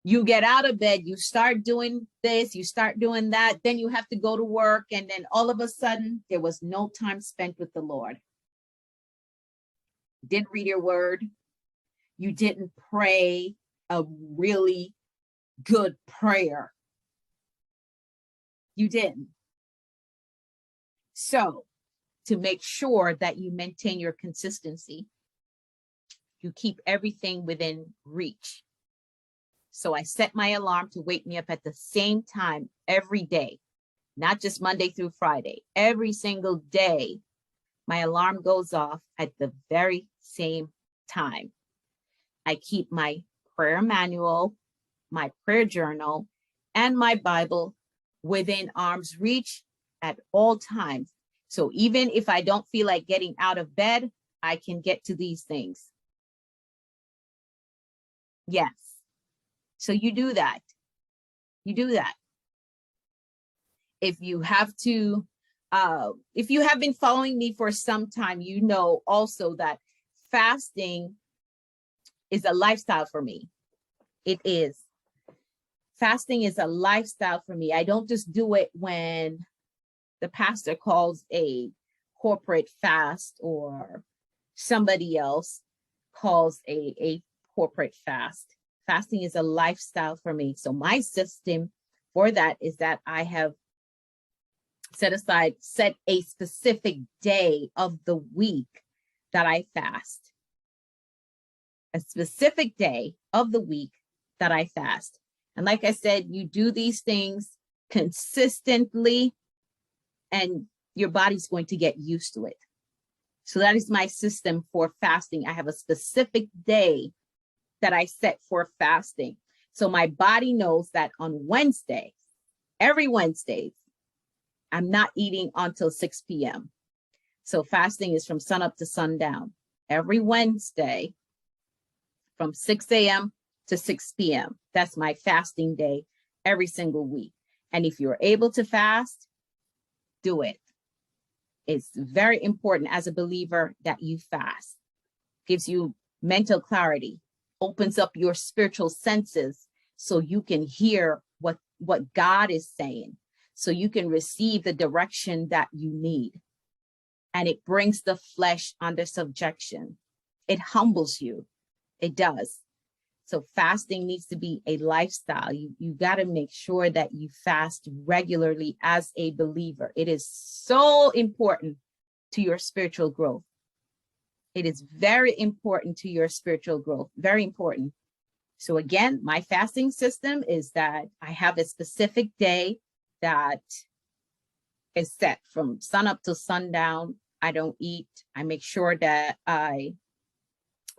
you get out of bed, you start doing this, you start doing that, then you have to go to work. And then all of a sudden, there was no time spent with the Lord. You didn't read your word. You didn't pray a really good prayer. You didn't. So to make sure that you maintain your consistency, you keep everything within reach. So I set my alarm to wake me up at the same time every day, not just Monday through Friday. Every single day, my alarm goes off at the very same time. I keep my prayer manual, my prayer journal, and my Bible within arm's reach at all times. So even if I don't feel like getting out of bed, I can get to these things. Yes. So you do that. You do that. If you have been following me for some time, you know also that fasting is a lifestyle for me. It is. Fasting is a lifestyle for me. I don't just do it when the pastor calls a corporate fast or somebody else calls a corporate fast. Fasting is a lifestyle for me. So my system for that is that I have set a specific day of the week that I fast. A specific day of the week that I fast. And like I said, you do these things consistently and your body's going to get used to it. So that is my system for fasting. I have a specific day that I set for fasting. So my body knows that on Wednesday, every Wednesday, I'm not eating until 6 p.m. So fasting is from sunup to sundown. Every Wednesday, from 6 a.m. to 6 p.m. That's my fasting day every single week. And if you're able to fast, do it. It's very important as a believer that you fast. Gives you mental clarity, opens up your spiritual senses so you can hear what God is saying, so you can receive the direction that you need. And it brings the flesh under subjection. It humbles you. It does. So fasting needs to be a lifestyle. You got to make sure that you fast regularly as a believer. It is so important to your spiritual growth. It is very important to your spiritual growth. Very important. So again, my fasting system is that I have a specific day that is set from sunup to sundown. I don't eat. I make sure that I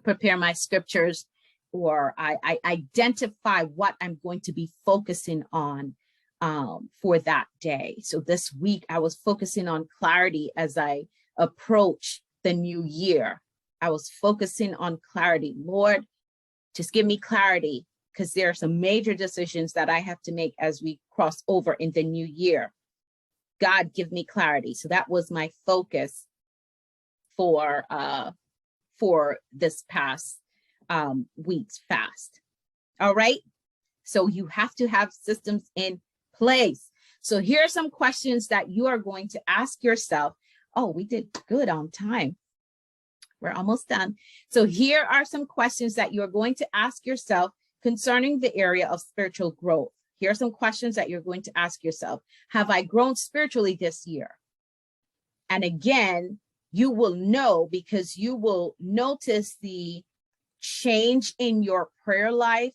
prepare my scriptures, or I identify what I'm going to be focusing on for that day. So this week I was focusing on clarity as I approach the new year. I was focusing on clarity. Lord, just give me clarity, because there are some major decisions that I have to make as we cross over in the new year. God, give me clarity. So that was my focus for this past week's fast. All right. So you have to have systems in place. So here are some questions that you are going to ask yourself. Oh, we did good on time. We're almost done. So here are some questions that you're going to ask yourself concerning the area of spiritual growth. Here are some questions that you're going to ask yourself. Have I grown spiritually this year? And again, you will know, because you will notice the change in your prayer life,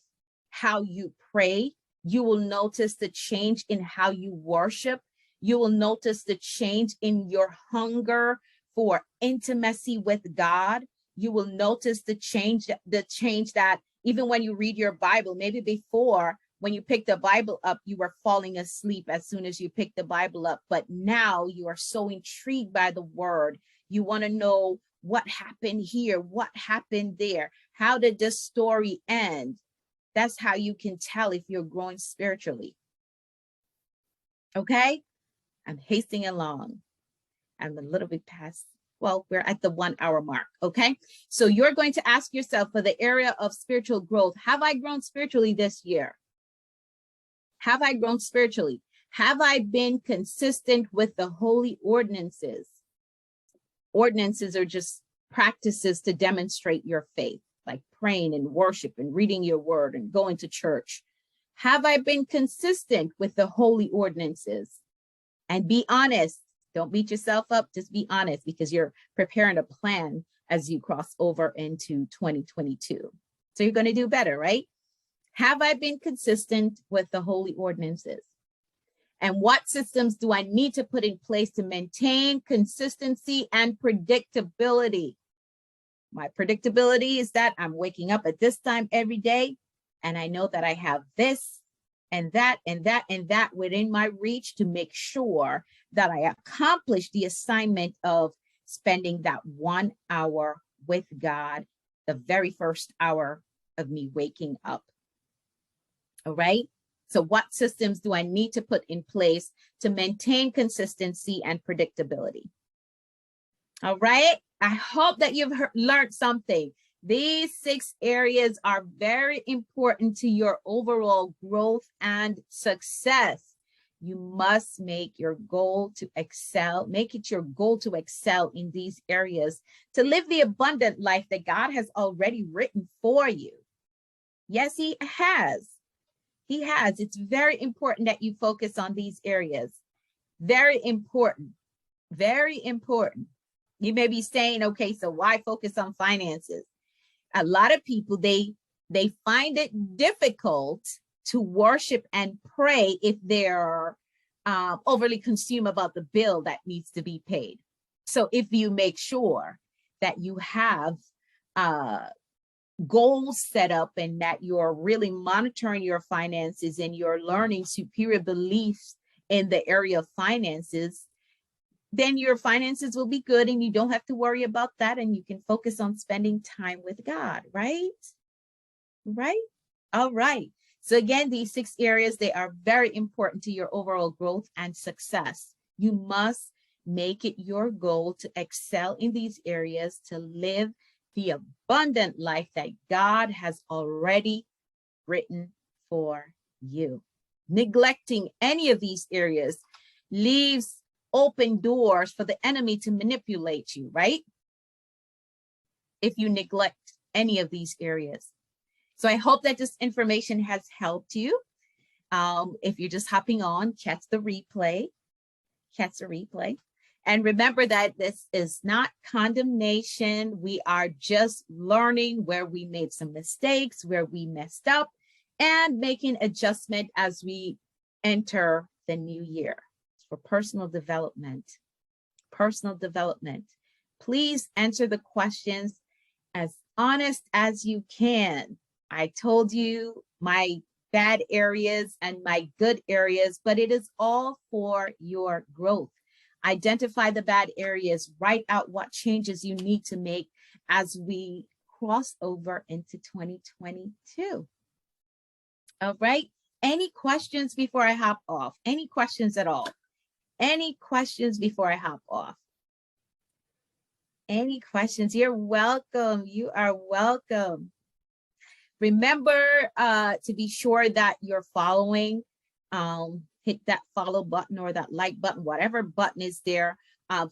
how you pray. You will notice the change in how you worship. You will notice the change in your hunger for intimacy with God. You will notice the change that Even when you read your Bible, maybe before, when you pick the Bible up, you were falling asleep as soon as you picked the Bible up. But now you are so intrigued by the word. You want to know what happened here, what happened there. How did this story end? That's how you can tell if you're growing spiritually. Okay, I'm hasting along. I'm a little bit past, well, we're at the 1 hour mark. Okay, so you're going to ask yourself for the area of spiritual growth. Have I grown spiritually this year? Have I grown spiritually? Have I been consistent with the holy ordinances? Ordinances are just practices to demonstrate your faith, like praying and worship and reading your word and going to church. Have I been consistent with the holy ordinances? And be honest. Don't beat yourself up. Just be honest, because you're preparing a plan as you cross over into 2022. So you're going to do better, right? Have I been consistent with the holy ordinances? And what systems do I need to put in place to maintain consistency and predictability? My predictability is that I'm waking up at this time every day, and I know that I have this and that and that and that within my reach to make sure that I accomplish the assignment of spending that 1 hour with God, the very first hour of me waking up. All right. So what systems do I need to put in place to maintain consistency and predictability? All right. I hope that you've learned something. These 6 areas are very important to your overall growth and success. You must make your goal to excel, make it your goal to excel in these areas, to live the abundant life that God has already written for you. Yes, he has. He has. It's very important that you focus on these areas. Very important. Very important. You may be saying, okay, so why focus on finances? A lot of people, they find it difficult to worship and pray if they're overly consumed about the bill that needs to be paid. So if you make sure that you have goals set up and that you're really monitoring your finances and you're learning superior beliefs in the area of finances, then your finances will be good and you don't have to worry about that, and you can focus on spending time with God, right? Right? All right. So again, these 6 areas, they are very important to your overall growth and success. You must make it your goal to excel in these areas, to live the abundant life that God has already written for you. Neglecting any of these areas leaves open doors for the enemy to manipulate you, right? If you neglect any of these areas. So I hope that this information has helped you. If you're just hopping on, catch the replay. Catch the replay. And remember that this is not condemnation. We are just learning where we made some mistakes, where we messed up, and making adjustment as we enter the new year. For personal development. Personal development. Please answer the questions as honest as you can. I told you my bad areas and my good areas, but it is all for your growth. Identify the bad areas, write out what changes you need to make as we cross over into 2022. All right. Any questions before I hop off? Any questions at all? Any questions before I hop off? Any questions? You're welcome. You are welcome. Remember to be sure that you're following. Hit that follow button or that like button, whatever button is there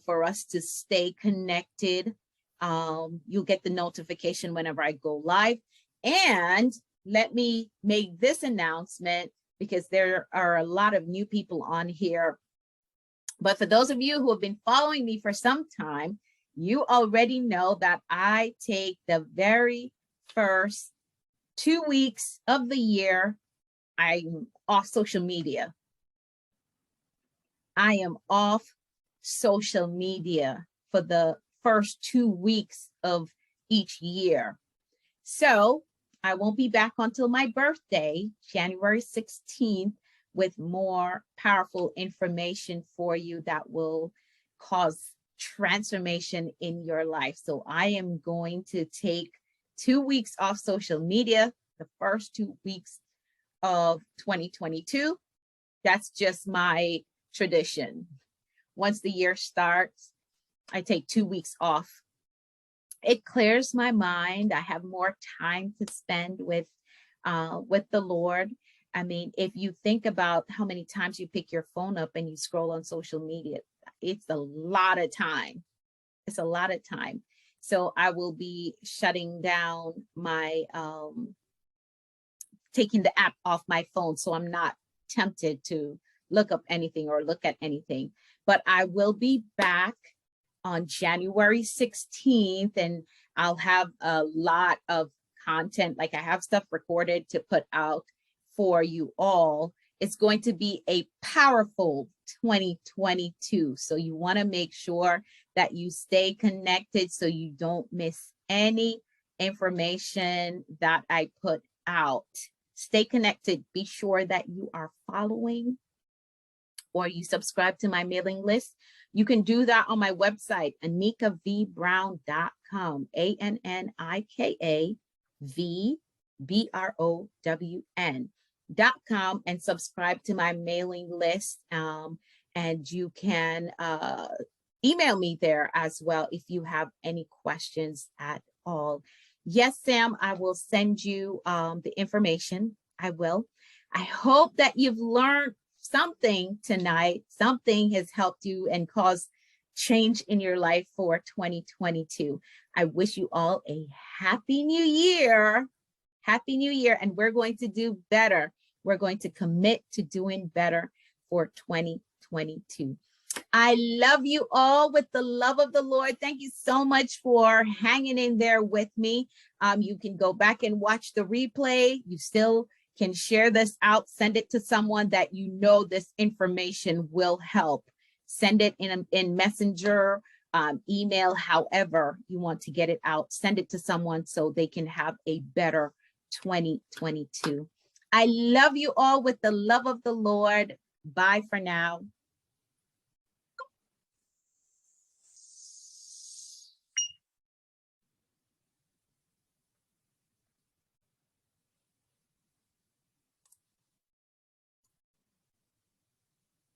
for us to stay connected. You'll get the notification whenever I go live. And let me make this announcement, because there are a lot of new people on here. But for those of you who have been following me for some time, you already know that I take the very first 2 weeks of the year, I'm off social media. I am off social media for the first 2 weeks of each year. So I won't be back until my birthday, January 16th, with more powerful information for you that will cause transformation in your life. So I am going to take 2 weeks off social media, the first 2 weeks of 2022. That's just my tradition. Once the year starts, I take 2 weeks off. It clears my mind. I have more time to spend with the Lord. I mean, if you think about how many times you pick your phone up and you scroll on social media, it's a lot of time. It's a lot of time. So I will be shutting down my, taking the app off my phone, so I'm not tempted to look up anything or look at anything. But I will be back on January 16th, and I'll have a lot of content. Like, I have stuff recorded to put out for you all. It's going to be a powerful 2022. So you want to make sure that you stay connected so you don't miss any information that I put out. Stay connected. Be sure that you are following or you subscribe to my mailing list. You can do that on my website, AnikaVBrown.com, ANNIKAVBROWN.com, and subscribe to my mailing list. And you can email me there as well if you have any questions at all. Yes, Sam, I will send you the information. I will. I hope that you've learned something tonight. Something has helped you and caused change in your life for 2022. I wish you all a happy new year. Happy new year. And we're going to do better. We're going to commit to doing better for 2022. I love you all with the love of the Lord. Thank you so much for hanging in there with me. You can go back and watch the replay. You still can share this out. Send it to someone that you know this information will help. Send it in Messenger, email, however you want to get it out. Send it to someone so they can have a better 2022. I love you all with the love of the Lord. Bye for now.